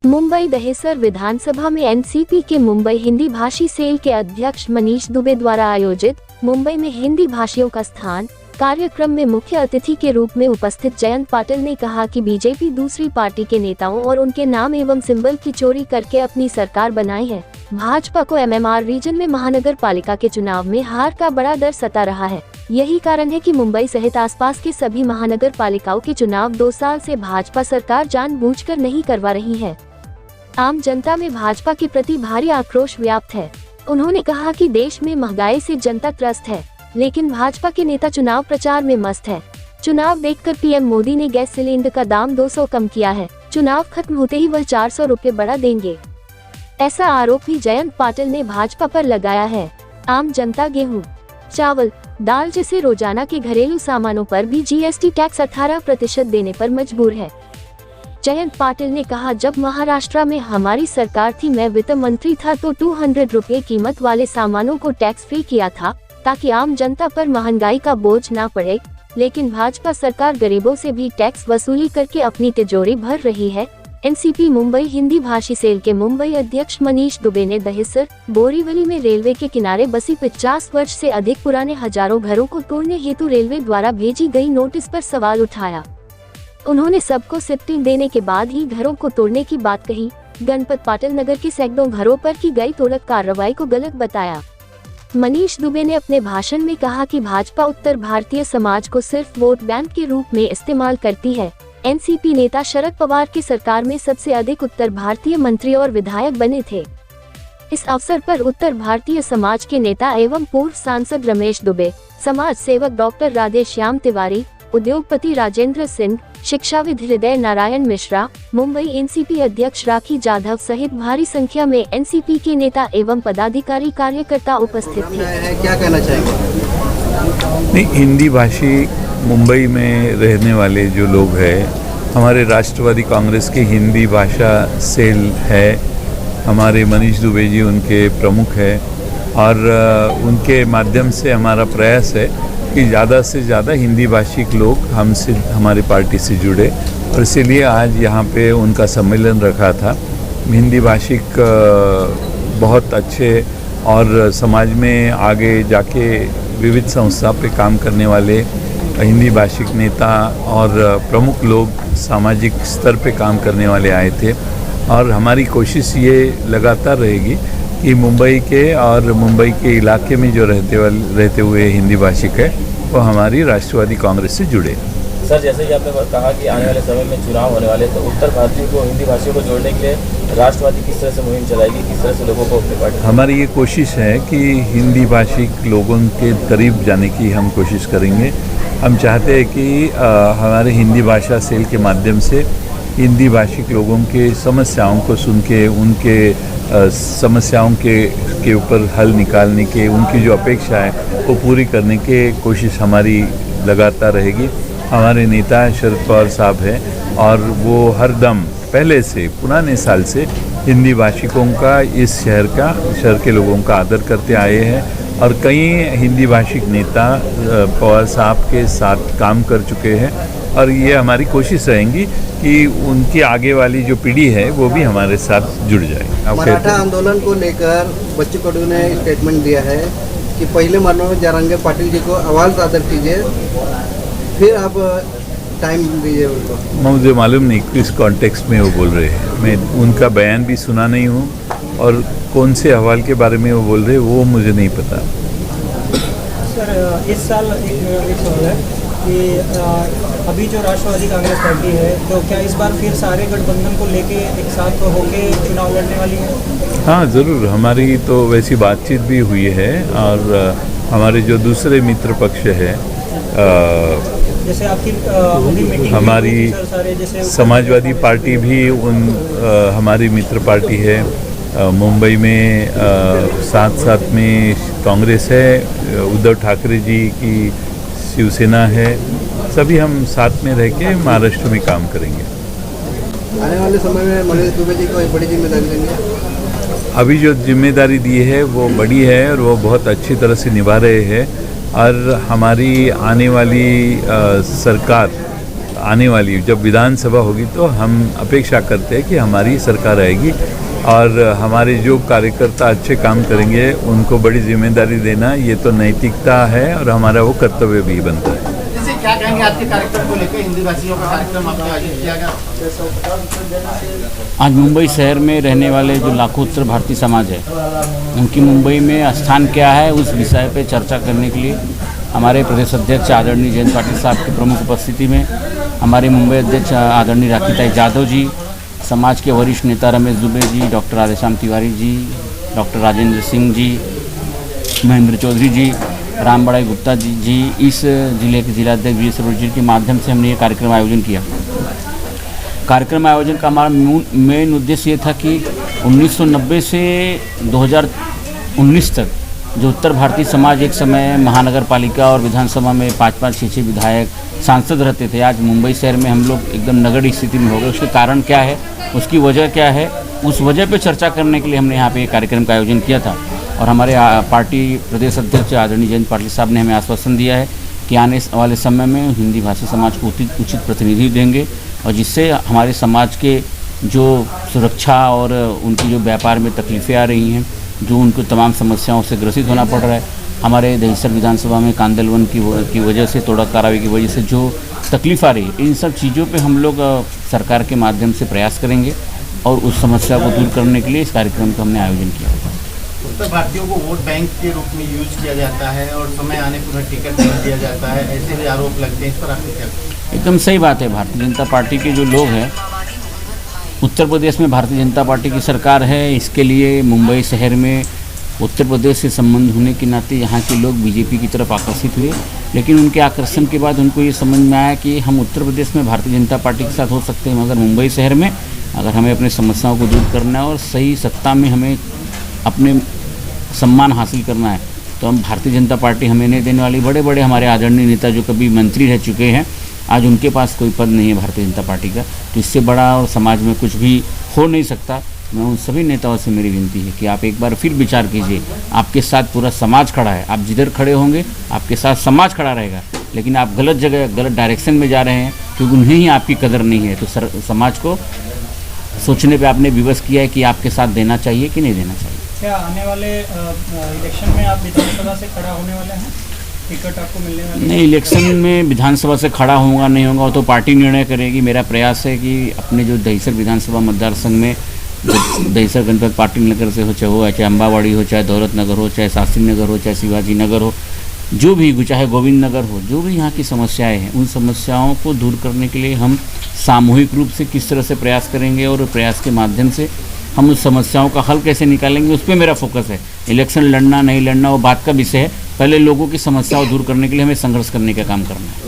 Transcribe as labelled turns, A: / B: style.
A: मुंबई दहिसर विधानसभा में एनसीपी के मुंबई हिंदी भाषी सेल के अध्यक्ष मनीष दुबे द्वारा आयोजित मुंबई में हिंदी भाषियों का स्थान कार्यक्रम में मुख्य अतिथि के रूप में उपस्थित जयंत पाटिल ने कहा कि बीजेपी दूसरी पार्टी के नेताओं और उनके नाम एवं सिंबल की चोरी करके अपनी सरकार बनाई है। भाजपा को एमएमआर रीजन में महानगर पालिका के चुनाव में हार का बड़ा डर सता रहा है। यही कारण है कि मुंबई सहित आसपास के सभी महानगर पालिकाओं के चुनाव 2 साल से भाजपा सरकार जानबूझकर नहीं करवा रही है। आम जनता में भाजपा के प्रति भारी आक्रोश व्याप्त है। उन्होंने कहा कि देश में महंगाई से जनता त्रस्त है, लेकिन भाजपा के नेता चुनाव प्रचार में मस्त है। चुनाव देखकर पीएम मोदी ने गैस सिलेंडर का दाम 200 कम किया है। चुनाव खत्म होते ही वह 400 रुपए बढ़ा देंगे। ऐसा आरोप भी जयंत पाटिल ने भाजपा पर लगाया है। आम जनता गेहूं, चावल, दाल जैसे रोजाना के घरेलू सामानों पर भी जीएसटी टैक्स 18% देने पर मजबूर है। जयंत पाटिल ने कहा, जब महाराष्ट्र में हमारी सरकार थी, मैं वित्त मंत्री था तो 200 रुपए कीमत वाले सामानों को टैक्स फ्री किया था ताकि आम जनता पर महंगाई का बोझ ना पड़े, लेकिन भाजपा सरकार गरीबों से भी टैक्स वसूली करके अपनी तिजोरी भर रही है। एनसीपी मुंबई हिंदी भाषी सेल के मुंबई अध्यक्ष मनीष दुबे ने दहिसर बोरीवली में रेलवे के किनारे बसी 50 वर्ष से अधिक पुराने हजारों घरों को तोड़ने हेतु रेलवे द्वारा भेजी गई नोटिस पर सवाल उठाया। उन्होंने सबको शिफ्टिंग देने के बाद ही घरों को तोड़ने की बात कही। गणपत पाटिल नगर के सैकड़ों घरों पर की गई तोड़क कार्रवाई को गलत बताया। मनीष दुबे ने अपने भाषण में कहा कि भाजपा उत्तर भारतीय समाज को सिर्फ वोट बैंक के रूप में इस्तेमाल करती है। एनसीपी नेता शरद पवार की सरकार में सबसे अधिक उत्तर भारतीय मंत्री और विधायक बने थे। इस अवसर पर उत्तर भारतीय समाज के नेता एवं पूर्व सांसद रमेश दुबे, समाज सेवक डॉक्टर राधेश्याम तिवारी, उद्योगपति राजेंद्र सिंह, शिक्षाविद हृदय नारायण मिश्रा, मुंबई एनसीपी अध्यक्ष राखी जाधव सहित भारी संख्या में एनसीपी के नेता एवं पदाधिकारी कार्यकर्ता उपस्थित थे।
B: क्या कहना चाहेंगे?
C: नहीं, हिंदी भाषी मुंबई में रहने वाले जो लोग हैं, हमारे राष्ट्रवादी कांग्रेस की हिंदी भाषा सेल है, हमारे मनीष दुबे जी उनके प्रमुख हैं और उनके माध्यम से हमारा प्रयास है कि ज़्यादा से ज़्यादा हिंदी भाषिक लोग हमसे, हमारी पार्टी से जुड़े, और इसीलिए आज यहाँ पे उनका सम्मेलन रखा था। हिंदी भाषिक बहुत अच्छे और समाज में आगे जाके विविध संस्था पे काम करने वाले हिंदी भाषिक नेता और प्रमुख लोग सामाजिक स्तर पे काम करने वाले आए थे, और हमारी कोशिश ये लगातार रहेगी कि मुंबई के और मुंबई के इलाके में जो रहते हुए हिंदी भाषिक है वो हमारी राष्ट्रवादी कांग्रेस से जुड़े।
D: सर, जैसे कि आपने कहा कि आने वाले समय में चुनाव होने वाले, तो उत्तर भारतीयों को, हिंदी भाषियों को जोड़ने के लिए राष्ट्रवादी किस तरह से मुहिम चलाएगी, किस तरह से लोगों को अपनी पार्टी?
C: हमारी ये कोशिश है कि हिंदी भाषिक लोगों के करीब जाने की हम कोशिश करेंगे। हम चाहते हैं कि हमारे हिंदी भाषा सेल के माध्यम से हिंदी भाषिक लोगों के समस्याओं को सुन के उनके समस्याओं के ऊपर हल निकालने के, उनकी जो अपेक्षा है वो पूरी करने की कोशिश हमारी लगातार रहेगी। हमारे नेता शरद पवार साहब हैं और वो हर दम पहले से, पुराने साल से हिंदी भाषिकों का, इस शहर के लोगों का आदर करते आए हैं, और कई हिंदी भाषिक नेता पवार साहब के साथ काम कर चुके हैं, और ये हमारी कोशिश रहेगी कि उनकी आगे वाली जो पीढ़ी है वो भी हमारे साथ जुड़ जाए।
B: मराठा आंदोलन को लेकर बच्चू कडू ने स्टेटमेंट दिया है कि पहले मनोज जरांगे पाटिल जी को आवाज़ आदर कीजिए, फिर आप टाइम दीजिए उनको।
C: मुझे मालूम नहीं किस कॉन्टेक्स्ट में वो बोल रहे हैं, मैं उनका बयान भी सुना नहीं हूँ, और कौन से हवाल के बारे में वो बोल रहे हैं वो मुझे नहीं पता।
E: सर, इस साल एक सवाल है कि अभी जो राष्ट्रवादी कांग्रेस पार्टी है, तो क्या इस बार फिर सारे गठबंधन को लेके एक साथ होके चुनाव लड़ने वाली है?
C: हाँ, ज़रूर। हमारी तो वैसी बातचीत भी हुई है, और हमारे जो दूसरे मित्र पक्ष है,
E: जैसे आपकी
C: हमारी समाजवादी पार्टी भी हमारी मित्र पार्टी है। मुंबई में साथ साथ में कांग्रेस है, उद्धव ठाकरे जी की शिवसेना है, सभी हम साथ में रह के महाराष्ट्र में काम करेंगे।
B: आने वाले समय में मनीष दुबे जी को एक बड़ी जिम्मेदारी देंगे।
C: अभी जो जिम्मेदारी दी है वो बड़ी है और वो बहुत अच्छी तरह से निभा रहे हैं, और हमारी आने वाली सरकार आने वाली जब विधानसभा होगी तो हम अपेक्षा करते हैं कि हमारी सरकार आएगी और हमारे जो कार्यकर्ता अच्छे काम करेंगे उनको बड़ी जिम्मेदारी देना ये तो नैतिकता है और हमारा वो कर्तव्य भी बनता है।
F: जैसे क्या कहेंगे आपके कार्यक्रम को लेकर, हिंदी भाषियों का कार्यक्रम आपने आयोजित किया गया?
G: आज मुंबई शहर में रहने वाले जो लाखों उत्तर भारतीय समाज है उनकी मुंबई में स्थान क्या है उस विषय पे चर्चा करने के लिए हमारे प्रदेश अध्यक्ष आदरणीय जयंत पाटिल साहब की प्रमुख उपस्थिति में हमारे मुंबई अध्यक्ष आदरणीय राखीताई जाधव जी, समाज के वरिष्ठ नेता रमेश दुबे जी, डॉक्टर राधेश्याम तिवारी जी, डॉक्टर राजेंद्र सिंह जी, महेंद्र चौधरी जी, रामबड़ाई गुप्ता जी, इस जिले के जिलाध्यक्ष वी सरोज जी के माध्यम से हमने ये कार्यक्रम आयोजन किया। कार्यक्रम आयोजन का हमारा मेन उद्देश्य ये था कि 1990 से 2019 तक जो उत्तर भारतीय समाज एक समय महानगर पालिका और विधानसभा में 5-5, 6-6 विधायक सांसद रहते थे, आज मुंबई शहर में हम लोग एकदम नगरीय स्थिति में हो गए। उसके कारण क्या है, उसकी वजह क्या है, उस वजह पे चर्चा करने के लिए हमने यहाँ पे एक कार्यक्रम का आयोजन किया था। और हमारे पार्टी प्रदेश अध्यक्ष आदरणीय जयंत पाटिल साहब ने हमें आश्वासन दिया है कि आने वाले समय में हिंदी भाषी समाज को उचित प्रतिनिधि देंगे और जिससे हमारे समाज के जो सुरक्षा और उनकी जो व्यापार में तकलीफ़ें आ रही हैं, जो उनको तमाम समस्याओं से ग्रसित होना पड़ रहा है, हमारे दहिसर विधानसभा में कांदल वन की वजह से, तोड़ा कार्रवाई की वजह से जो तकलीफ़ आ रही है, इन सब चीज़ों पे हम लोग सरकार के माध्यम से प्रयास करेंगे और उस समस्या को दूर करने के लिए इस कार्यक्रम का हमने आयोजन किया होगा।
F: उत्तर भारतीयों को वोट बैंक के रूप में यूज किया जाता है और समय आने पर टिकट नहीं दिया जाता है, ऐसे भी आरोप लगते हैं, इस पर आपको क्या?
G: एकदम सही बात है। भारतीय जनता पार्टी के जो लोग हैं, उत्तर प्रदेश में भारतीय जनता पार्टी की सरकार है, इसके लिए मुंबई शहर में उत्तर प्रदेश से संबंध होने के नाते यहाँ के लोग बीजेपी की तरफ आकर्षित हुए, लेकिन उनके आकर्षण के बाद उनको ये समझ में आया कि हम उत्तर प्रदेश में भारतीय जनता पार्टी के साथ हो सकते हैं, मगर मुंबई शहर में अगर हमें अपने समस्याओं को दूर करना है और सही सत्ता में हमें अपने सम्मान हासिल करना है तो हम भारतीय जनता पार्टी हमें नहीं देने वाली। बड़े बड़े हमारे आदरणीय नेता जो कभी मंत्री रह चुके हैं, आज उनके पास कोई पद नहीं है भारतीय जनता पार्टी का, तो इससे बड़ा और समाज में कुछ भी हो नहीं सकता। मैं उन सभी नेताओं से मेरी विनती है कि आप एक बार फिर विचार कीजिए। आपके साथ पूरा समाज खड़ा है, आप जिधर खड़े होंगे आपके साथ समाज खड़ा रहेगा, लेकिन आप गलत जगह गलत डायरेक्शन में जा रहे हैं क्योंकि उन्हें ही आपकी कदर नहीं है। तो समाज को सोचने पे आपने विवश किया है कि आपके साथ देना चाहिए कि नहीं देना चाहिए।
E: क्या आने वाले इलेक्शन में आप विधानसभा से खड़ा होने वाले हैं? टिकट आपको मिलने वाली? नहीं,
G: इलेक्शन में विधानसभा से खड़ा होगा नहीं होगा वो तो पार्टी निर्णय करेगी। मेरा प्रयास है कि अपने जो दहिसर विधानसभा मतदार संघ में दहिसर गणपत पाटिल नगर से हो, चाहे अम्बावाड़ी हो, चाहे दौलत नगर हो, चाहे शास्त्री नगर हो, चाहे शिवाजी नगर हो, जो भी, चाहे गोविंद नगर हो, जो भी यहाँ की समस्याएं हैं उन समस्याओं को दूर करने के लिए हम सामूहिक रूप से किस तरह से प्रयास करेंगे और प्रयास के माध्यम से हम उस समस्याओं का हल कैसे निकालेंगे, उस पर मेरा फोकस है। इलेक्शन लड़ना नहीं लड़ना वो बात का विषय है, पहले लोगों की समस्याओं दूर करने के लिए हमें संघर्ष करने का काम करना है।